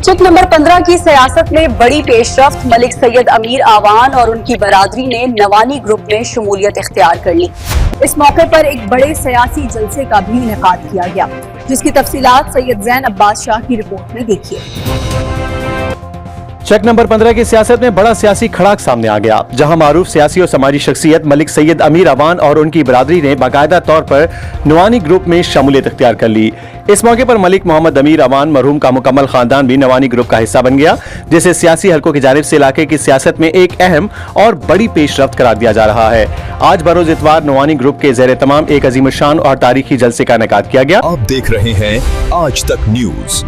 Check number 15 की सियासत में बड़ी पेशरफ्त। मलिक सैयद अमीर आवान और उनकी बरादरी ने नवानी ग्रुप में शमूलियत इख्तियार कर ली। इस मौके पर एक बड़े सियासी जलसे का भी इनेकाद किया गया, जिसकी तफसीलात सैयद ज़ैन अब्बास शाह की रिपोर्ट में देखिए। चेक नंबर 15 की सियासत में बड़ा सियासी खड़ाक सामने आ गया, जहां मारूफ सियासी और समाजी शख्सियत मलिक सैयद अमीर अवान और उनकी बरादरी ने बाकायदा तौर पर नवानी ग्रुप में शमूलियत इख्तियार कर ली। इस मौके पर मलिक मोहम्मद अमीर अवान मरहूम का मुकम्मल खानदान भी नवानी ग्रुप का हिस्सा बन गया, जिसे सियासी हलकों की जानिब से इलाके की सियासत में एक अहम और बड़ी पेशरफ्त करार दिया जा रहा है। आज बरोज इतवार नवानी ग्रुप के ज़ेरे तमाम एक अजीम शान और तारीखी जलसे का इनेकाद किया गया। आप देख रहे हैं आज तक न्यूज,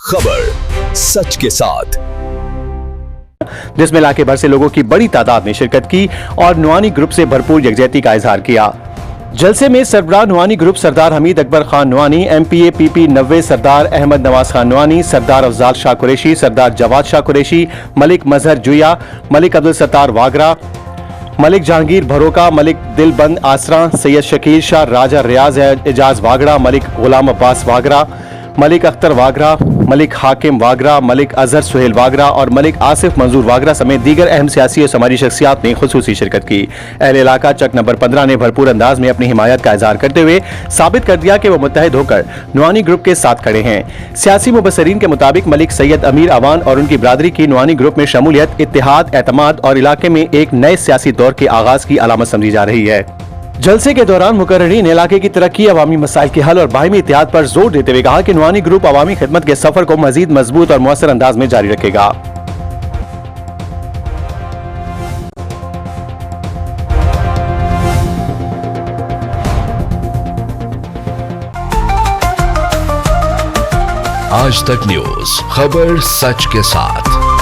खबर सच के साथ, जिसमें इलाके भर से लोगों की बड़ी तादाद ने शिरकत की और नवानी ग्रुप से भरपूर यकजहती का इजहार किया। जलसे में सरबराह नवानी ग्रुप सरदार हमीद अकबर खान नवानी, MPA PP 90 सरदार अहमद नवाज खान नवानी, सरदार अफजाल शाह कुरैशी, सरदार जवाद शाह कुरैशी, मलिक मजहर जुया, मलिक अब्दुल सत्तार वागरा, मलिक जहांगीर भरोका, मलिक दिलबंद आसरा, सैयद शकीर शाह, राजा रियाज एजाज वागरा, मलिक गुलाम अब्बास वागरा, मलिक अख्तर वागरा, मलिक हाकिम वागरा, मलिक अजहर सुहेल वागरा और मलिक आसिफ मंजूर वागरा समेत दीगर अहम सियासी और समाजी शख्सियात ने खुसूसी शिरकत की। अहले इलाका चक नंबर 15 ने भरपूर अंदाज में अपनी हिमायत का इजहार करते हुए साबित कर दिया कि वो मुत्तहिद होकर नवानी ग्रुप के साथ खड़े हैं। सियासी मुबसरीन के मुताबिक मलिक सैयद अमीर अवान और उनकी बरादरी की नवानी ग्रुप में शमूलियत इत्तेहाद, एतमाद और इलाके में एक नए सियासी दौर के आगाज की अलामत समझी जा रही है। जलसे के दौरान मुकर्ररीन ने इलाके की तरक्की, अवामी मसाइल के हल और बाहिमी इत्तेहाद पर जोर देते हुए कहा कि नवानी ग्रुप अवामी खिदमत के सफर को मजीद मजबूत और मुअस्सर अंदाज में जारी रखेगा। आज तक न्यूज, खबर सच के साथ।